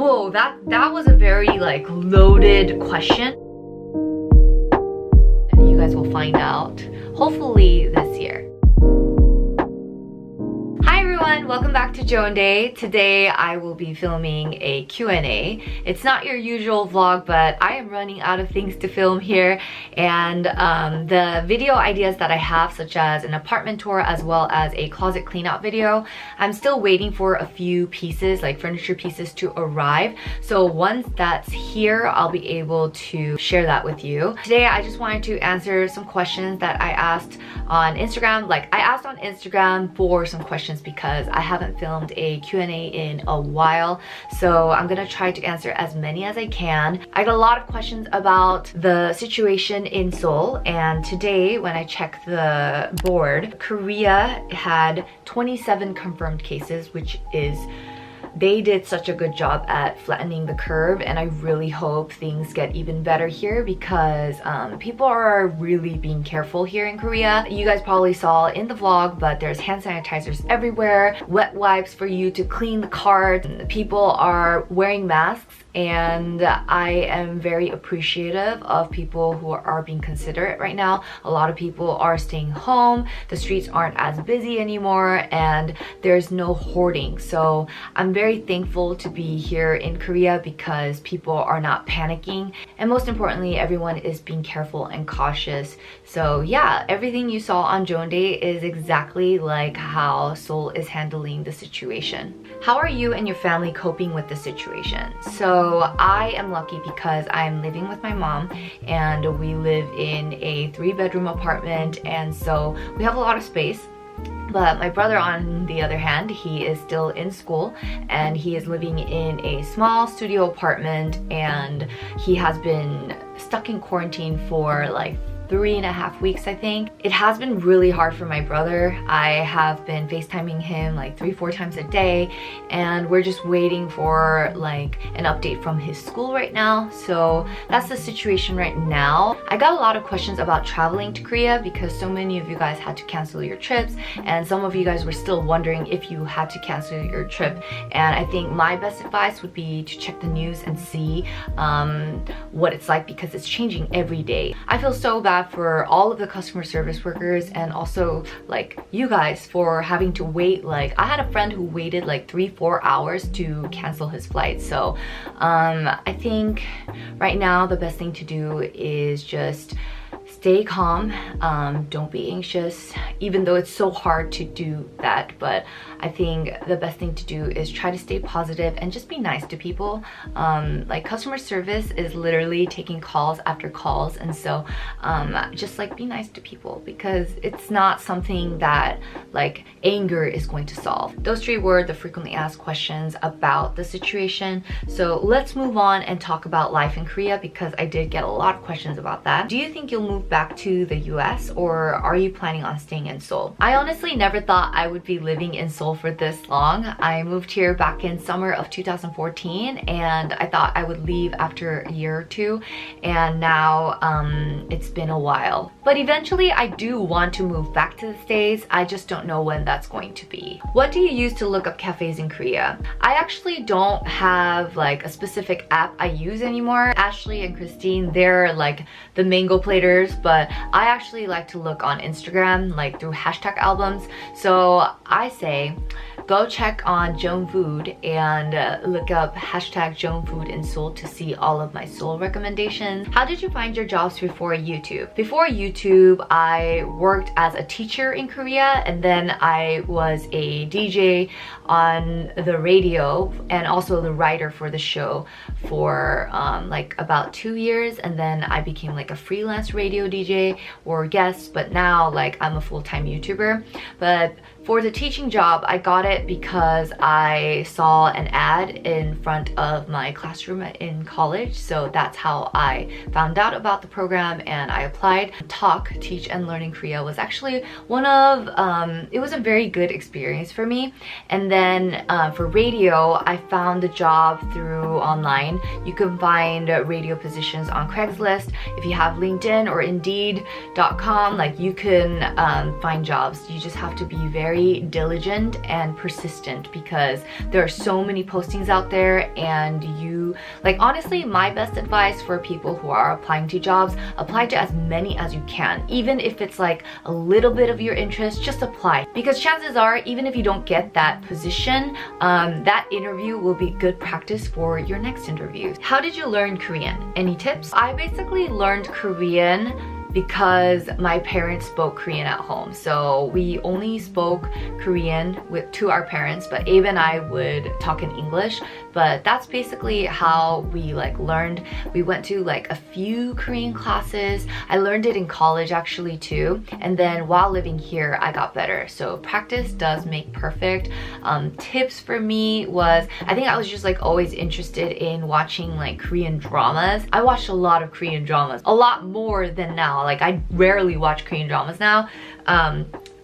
Whoa, that was a very like loaded question. You guys will find out hopefully this year. Hi everyone, welcome back to JOANDAY. Today I will be filming a Q&A. It's not your usual vlog, but I am running out of things to film here, and the video ideas that I have, such as an apartment tour as well as a closet cleanout video, I'm still waiting for a few pieces, like furniture pieces, to arrive. So once that's here, I'll be able to share that with you. Today I just wanted to answer some questions that I asked on Instagram. Like, I asked on Instagram for some questions because I haven't filmed a Q&A in a while, so I'm gonna try to answer as many as I can. I got a lot of questions about the situation in Seoul, and today when I checked the board, Korea had 27 confirmed cases, which is, they did such a good job at flattening the curve, and I really hope things get even better here because people are really being careful here in Korea. You guys probably saw in the vlog, but there's hand sanitizers everywhere, wet wipes for you to clean the cart. People are wearing masks, and I am very appreciative of people who are being considerate right now. A lot of people are staying home, the streets aren't as busy anymore, and there's no hoarding. So I'm very thankful to be here in Korea because people are not panicking, and most importantly, everyone is being careful and cautious. So yeah, everything you saw on JOANDAY is exactly like how Seoul is handling the situation. How are you and your family coping with the situation? So I am lucky because I'm living with my mom, and we live in a 3-bedroom apartment, and so we have a lot of space. But my brother, on the other hand, he is still in school, and he is living in a small studio apartment, and he has been stuck in quarantine for like 3.5 weeks, I think. It has been really hard for my brother. I have been FaceTiming him like 3-4 times a day, and we're just waiting for like an update from his school right now. So that's the situation right now. I got a lot of questions about traveling to Korea because so many of you guys had to cancel your trips, and some of you guys were still wondering if you had to cancel your trip. And I think my best advice would be to check the news and see what it's like, because it's changing every day. I feel so bad for all of the customer service workers, and also like you guys for having to wait. Like, I had a friend who waited like 3-4 hours to cancel his flight. So I think right now the best thing to do is just stay calm. Don't be anxious, even though it's so hard to do that. But I think the best thing to do is try to stay positive and just be nice to people. Like, customer service is literally taking calls after calls, and so just like be nice to people, because it's not something that like anger is going to solve. Those 3 were the frequently asked questions about the situation. So let's move on and talk about life in Korea, because I did get a lot of questions about that. Do you think you'll move back to the US, or are you planning on staying in Seoul? I honestly never thought I would be living in Seoul for this long. I moved here back in summer of 2014, and I thought I would leave after a year or 2, and now it's been a while. But eventually I do want to move back to the States. I just don't know when that's going to be. What do you use to look up cafes in Korea? I actually don't have like a specific app I use anymore. Ashley and Christine, they're like the mango platers, but I actually like to look on Instagram, like through hashtag albums. So I say go check on Joan Food and look up hashtag Joan Food in Seoul to see all of my Seoul recommendations. How did you find your jobs before YouTube? Before YouTube, I worked as a teacher in Korea, and then I was a DJ on the radio and also the writer for the show for like about 2 years, and then I became like a freelance radio DJ or guest, but now like I'm a full-time YouTuber. But for the teaching job, I got it because I saw an ad in front of my classroom in college. So that's how I found out about the program, and I applied. Talk, Teach and Learn in Korea was actually one of, it was a very good experience for me. And then for radio, I found the job through online. You can find radio positions on Craigslist. If you have LinkedIn or Indeed.com, like you can find jobs. You just have to be very very diligent and persistent because there are so many postings out there, and you, like, honestly, my best advice for people who are applying to jobs, apply to as many as you can. Even if it's like a little bit of your interest, just apply, because chances are, even if you don't get that position, that interview will be good practice for your next interview. How did you learn Korean? Any tips? I basically learned Korean because my parents spoke Korean at home. So we only spoke Korean to our parents, but Abe and I would talk in English. But that's basically how we like learned. We went to like a few Korean classes. I learned it in college actually too. And then while living here, I got better. So practice does make perfect. Tips for me was, I think I was just like always interested in watching like Korean dramas. I watched a lot of Korean dramas, a lot more than now. Like I rarely watch Korean dramas now.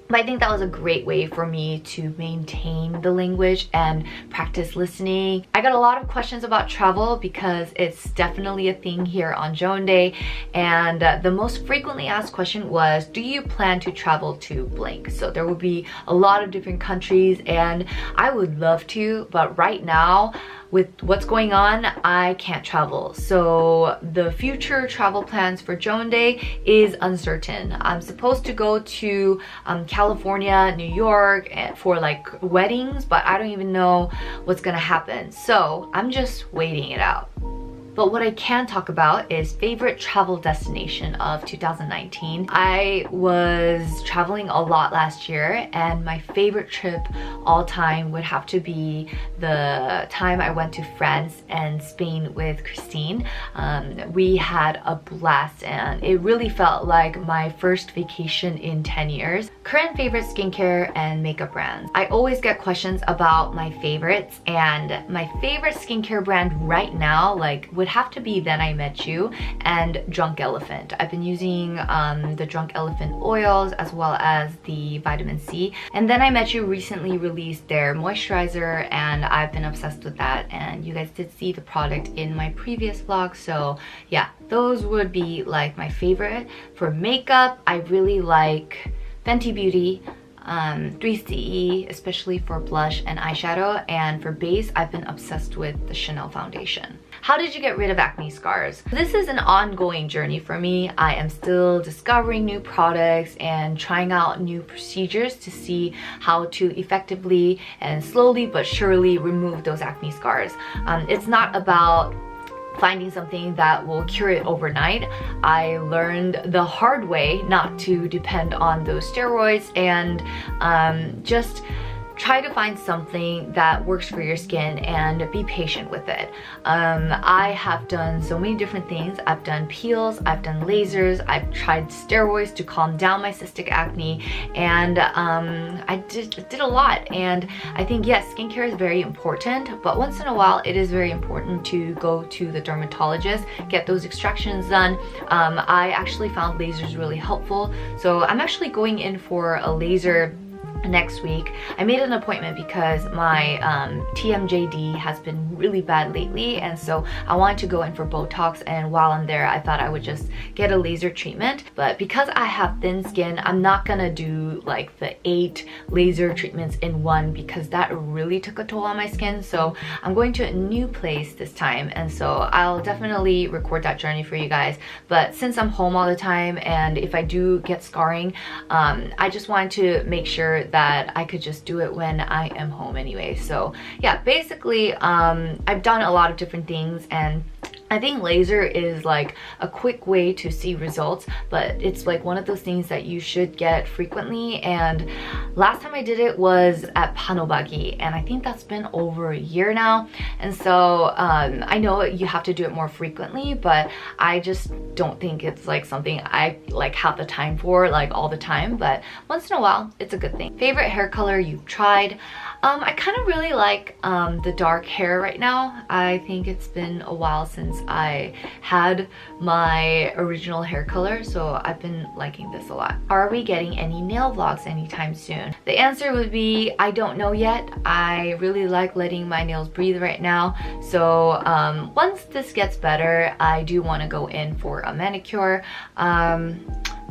But I think that was a great way for me to maintain the language and practice listening. I got a lot of questions about travel because it's definitely a thing here on JOANDAY. And the most frequently asked question was, do you plan to travel to blank? So there will be a lot of different countries, and I would love to, but right now, with what's going on, I can't travel. So the future travel plans for JOANDAY is uncertain. I'm supposed to go to California, New York for like weddings, but I don't even know what's gonna happen. So I'm just waiting it out. But what I can talk about is favorite travel destination of 2019. I was traveling a lot last year, and my favorite trip all time would have to be the time I went to France and Spain with Christine. We had a blast, and it really felt like my first vacation in 10 years. Current favorite skincare and makeup brands. I always get questions about my favorites, and my favorite skincare brand right now would have to be Then I Met You and Drunk Elephant. I've been using the Drunk Elephant oils as well as the vitamin C. And Then I Met You recently released their moisturizer, and I've been obsessed with that. And you guys did see the product in my previous vlog. So yeah, those would be like my favorite. For makeup, I really like Fenty Beauty, 3CE, especially for blush and eyeshadow. And for base, I've been obsessed with the Chanel foundation. How did you get rid of acne scars? This is an ongoing journey for me. I am still discovering new products and trying out new procedures to see how to effectively and slowly but surely remove those acne scars. It's not about finding something that will cure it overnight. I learned the hard way not to depend on those steroids and just try to find something that works for your skin and be patient with it. I have done so many different things. I've done peels, I've done lasers, I've tried steroids to calm down my cystic acne, and I did a lot. And I think, yes, skincare is very important, but once in a while it is very important to go to the dermatologist, get those extractions done. I actually found lasers really helpful, so I'm actually going in for a laser next week. I made an appointment because my TMJD has been really bad lately, and so I wanted to go in for Botox, and while I'm there I thought I would just get a laser treatment. But because I have thin skin, I'm not gonna do like the 8 laser treatments in one because that really took a toll on my skin. So I'm going to a new place this time, and so I'll definitely record that journey for you guys. But since I'm home all the time, and if I do get scarring, I just wanted to make sure that I could just do it when I am home anyway. So yeah, basically I've done a lot of different things, and I think laser is like a quick way to see results, but it's like one of those things that you should get frequently. And last time I did it was at Panobagi, and I think that's been over a year now. And so I know you have to do it more frequently, but I just don't think it's like something I like have the time for like all the time, but once in a while it's a good thing. Favorite hair color you've tried? I kind of really like the dark hair right now. I think it's been a while since I had my original hair color, so I've been liking this a lot. Are we getting any nail vlogs anytime soon? The answer would be I don't know yet. I really like letting my nails breathe right now, so once this gets better, I do want to go in for a manicure.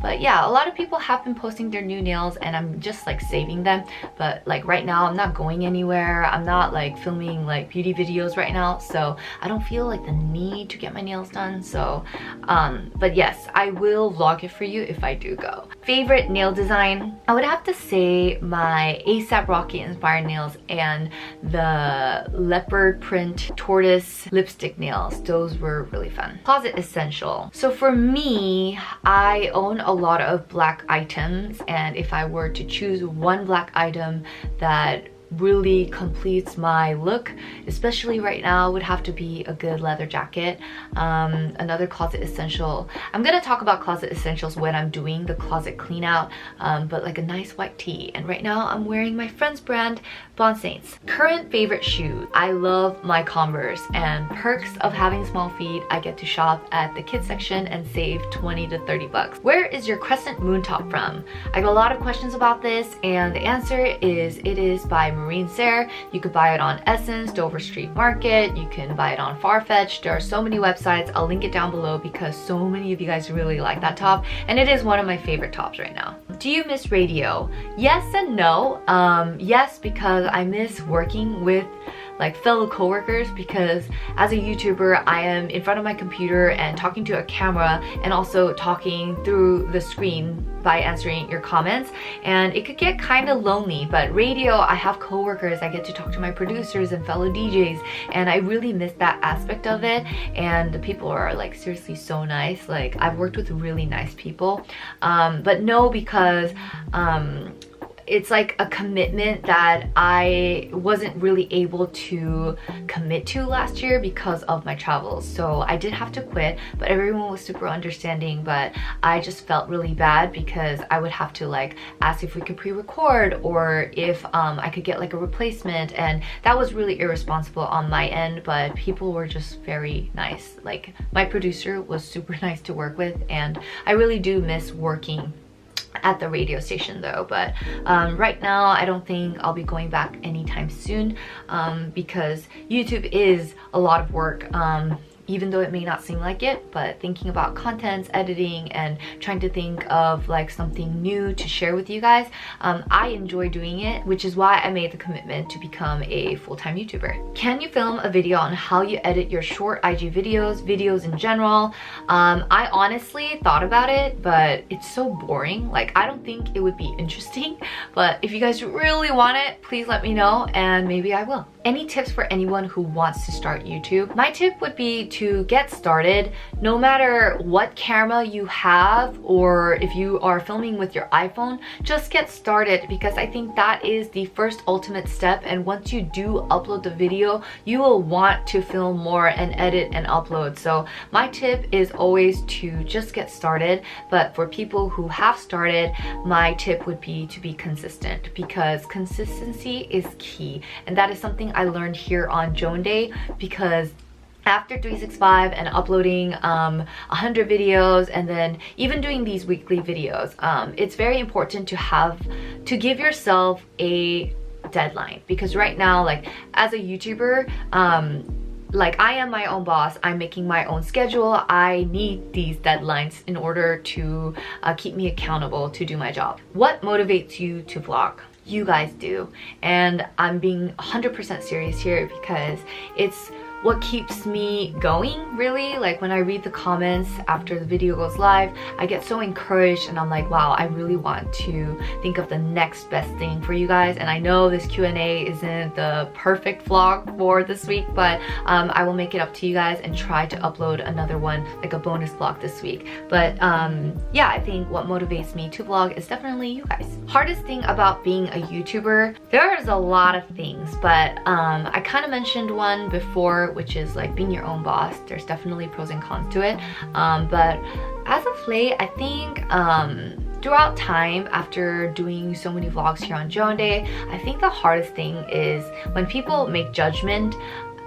But yeah, a lot of people have been posting their new nails and I'm just like saving them. But like right now I'm not going anywhere. I'm not like filming like beauty videos right now, so I don't feel like the need to get my nails done. So but yes, I will vlog it for you if I do go. Favorite nail design, I would have to say my ASAP Rocky inspired nails and the leopard print tortoise lipstick nails. Those were really fun. Closet essential. So for me, I own a lot of black items, and if I were to choose one black item that really completes my look, especially right now, would have to be a good leather jacket. Another closet essential, I'm gonna talk about closet essentials when I'm doing the closet clean out, but like a nice white tee. And right now I'm wearing my friend's brand, Bon Saints. Current favorite shoes, I love my Converse, and perks of having small feet, I get to shop at the kids section and save 20 to 30 bucks. Where is your crescent moon top from? I got a lot of questions about this, and the answer is it is by Marine SERRE. You could buy it on Essence, Dover Street Market, you can buy it on Farfetch. There are so many websites. I'll link it down below because so many of you guys really like that top, and it is one of my favorite tops right now. Do you miss radio? Yes and no. Yes, because I miss working with like fellow coworkers, because as a YouTuber I am in front of my computer and talking to a camera and also talking through the screen by answering your comments, and it could get kind of lonely. But radio, I have coworkers, I get to talk to my producers and fellow DJs, and I really miss that aspect of it. And the people are like seriously so nice. Like I've worked with really nice people. But no, because it's like a commitment that I wasn't really able to commit to last year because of my travels. So I did have to quit, but everyone was super understanding. But I just felt really bad because I would have to like ask if we could pre-record or if I could get like a replacement, and that was really irresponsible on my end. But people were just very nice. Like my producer was super nice to work with, and I really do miss working at the radio station though. But right now I don't think I'll be going back anytime soon, because YouTube is a lot of work, even though it may not seem like it. But thinking about contents, editing, and trying to think of like something new to share with you guys, I enjoy doing it, which is why I made the commitment to become a full-time YouTuber. Can you film a video on how you edit your short IG videos in general? I honestly thought about it, but it's so boring. Like I don't think it would be interesting. But if you guys really want it, please let me know and maybe I will. Any tips for anyone who wants to start YouTube? My tip would be to get started. No matter what camera you have, or if you are filming with your iPhone, just get started, because I think that is the first ultimate step. And once you do upload the video, you will want to film more and edit and upload. So my tip is always to just get started. But for people who have started, my tip would be to be consistent, because consistency is key. And that is something I learned here on JOANDAY, because after 365 and uploading 100 videos and then even doing these weekly videos, it's very important to give yourself a deadline. Because right now, like as a YouTuber, like I am my own boss, I'm making my own schedule. I need these deadlines in order to keep me accountable to do my job. What motivates you to vlog? You guys do. And I'm being 100% serious here, because it's what keeps me going, really. Like when I read the comments after the video goes live, I get so encouraged and I'm like, wow, I really want to think of the next best thing for you guys. And I know this Q&A isn't the perfect vlog for this week, but I will make it up to you guys and try to upload another one, like a bonus vlog this week. But yeah, I think what motivates me to vlog is definitely you guys. Hardest thing about being a YouTuber? There's a lot of things, but I kind of mentioned one before, which is like being your own boss. There's definitely pros and cons to it, but as of late, I think throughout time, after doing so many vlogs here on JOANDAY, I think the hardest thing is when people make judgment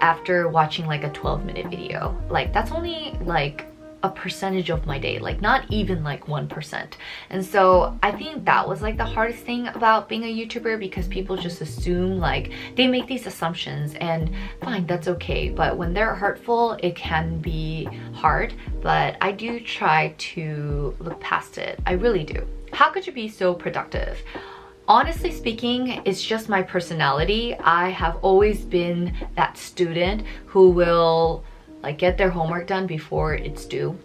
after watching like a 12-minute video. Like that's only like a percentage of my day, like not even like 1%. And so I think that was like the hardest thing about being a YouTuber, because people just assume, like they make these assumptions, and fine, that's okay, but when they're hurtful it can be hard. But I do try to look past it. I really do. How could you be so productive? Honestly speaking, it's just my personality. I have always been that student who will like get their homework done before it's due,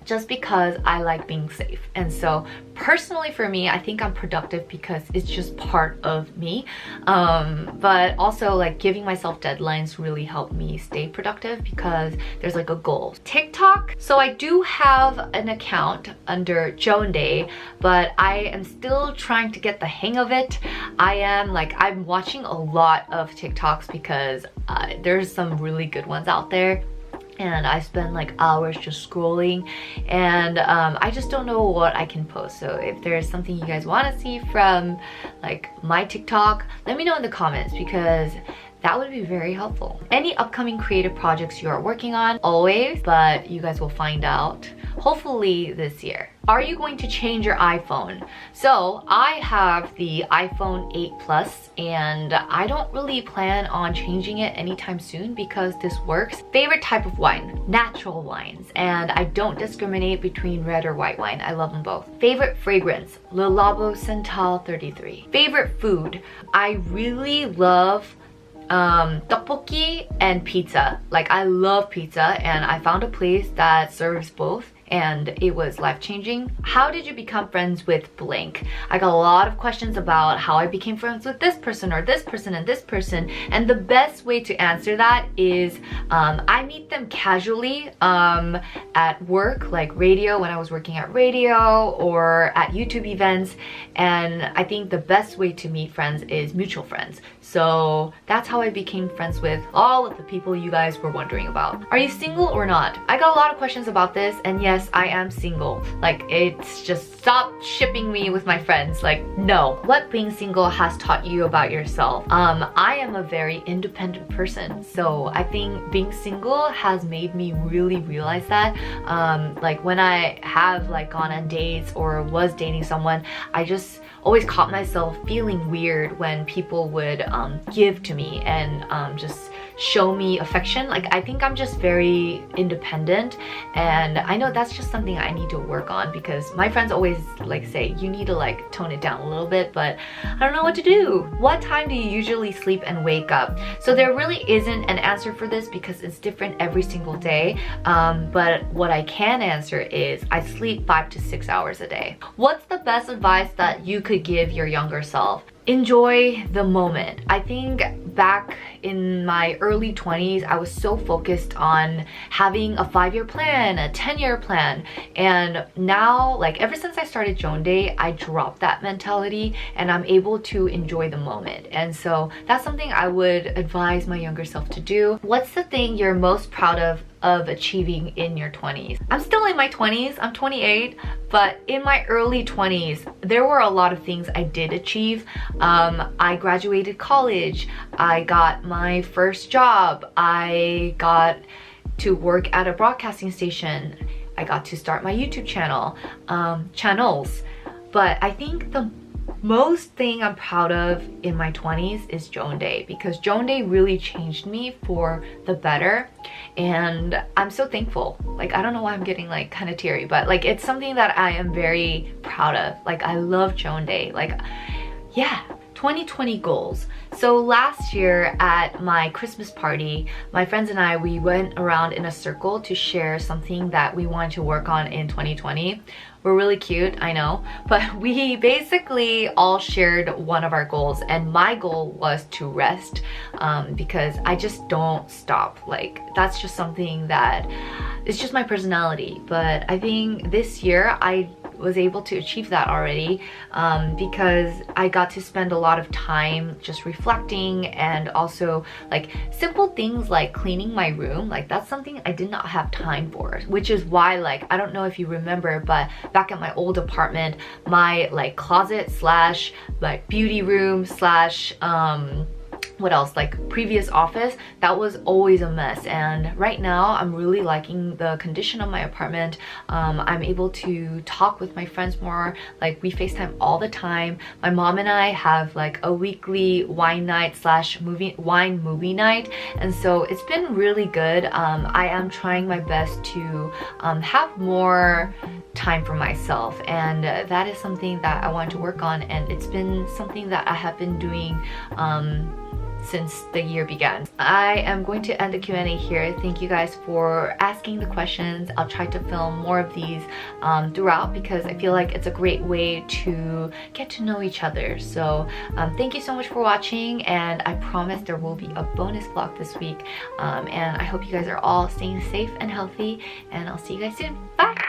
just because I like being safe. And so personally for me, I think I'm productive because it's just part of me. But also like giving myself deadlines really help me stay productive because there's like a goal. TikTok, so I do have an account under JOANDAY, but I am still trying to get the hang of it. I'm watching a lot of TikToks because there's some really good ones out there. And I spend like hours just scrolling, and I just don't know what I can post. So if there's something you guys want to see from like my TikTok, let me know in the comments, because that would be very helpful. Any upcoming creative projects you are working on? Always, but you guys will find out hopefully this year. Are you going to change your iPhone? So I have the iPhone 8 Plus, and I don't really plan on changing it anytime soon because this works. Favorite type of wine? Natural wines, and I don't discriminate between red or white wine. I love them both. Favorite fragrance? Le Labo Sental 33. Favorite food? I really love tteokbokki and pizza. Like I love pizza, and I found a place that serves both, and it was life-changing. How did you become friends with blank? I got a lot of questions about how I became friends with this person or this person and this person, and the best way to answer that is I meet them casually at work, like radio, when I was working at radio, or at YouTube events. And I think the best way to meet friends is mutual friends. So that's how I became friends with all of the people you guys were wondering about. Are you single or not? I got a lot of questions about this, and yes, I am single. Like, it's just stop shipping me with my friends. Like, no. What being single has taught you about yourself? I am a very independent person, so I think being single has made me really realize that. Like when I have like gone on dates or was dating someone, I just always caught myself feeling weird when people would give to me and just show me affection. Like, I think I'm just very independent, and I know that's just something I need to work on, because my friends always like say you need to like tone it down a little bit, but I don't know what to do. What time do you usually sleep and wake up? So there really isn't an answer for this because it's different every single day, but what I can answer is I sleep 5 to 6 hours a day. What's the best advice that you could give your younger self? Enjoy the moment. I think back in my early 20s, I was so focused on having a 5-year plan, a 10-year plan, and now, like ever since I started JOANDAY, I dropped that mentality and I'm able to enjoy the moment. And so that's something I would advise my younger self to do. What's the thing you're most proud of achieving in your 20s? I'm still in my 20s, I'm 28, but in my early 20s, there were a lot of things I did achieve. I graduated college, I got my first job, I got to work at a broadcasting station, I got to start my YouTube channels. But I think the most thing I'm proud of in my 20s is JOANDAY, because JOANDAY really changed me for the better, and I'm so thankful. Like, I don't know why I'm getting like kind of teary, but like it's something that I am very proud of. Like, I love JOANDAY. Like, yeah. 2020 goals. So last year at my Christmas party, my friends and I, we went around in a circle to share something that we wanted to work on in 2020. We're really cute, I know, but we basically all shared one of our goals, and my goal was to rest, because I just don't stop. Like, that's just something that it's just my personality. But I think this year I was able to achieve that already, because I got to spend a lot of time just reflecting, and also like simple things like cleaning my room. Like, that's something I did not have time for, which is why, like, I don't know if you remember, but back at my old apartment, my like closet slash like beauty room slash what else, like previous office, that was always a mess. And right now I'm really liking the condition of my apartment. I'm able to talk with my friends more, like we FaceTime all the time. My mom and I have like a weekly wine night slash wine movie night, and so it's been really good. I am trying my best to have more time for myself, and that is something that I want to work on, and it's been something that I have been doing since the year began. I am going to end the Q&A here. Thank you guys for asking the questions. I'll try to film more of these throughout, because I feel like it's a great way to get to know each other. So thank you so much for watching, and I promise there will be a bonus vlog this week. And I hope you guys are all staying safe and healthy, and I'll see you guys soon. Bye!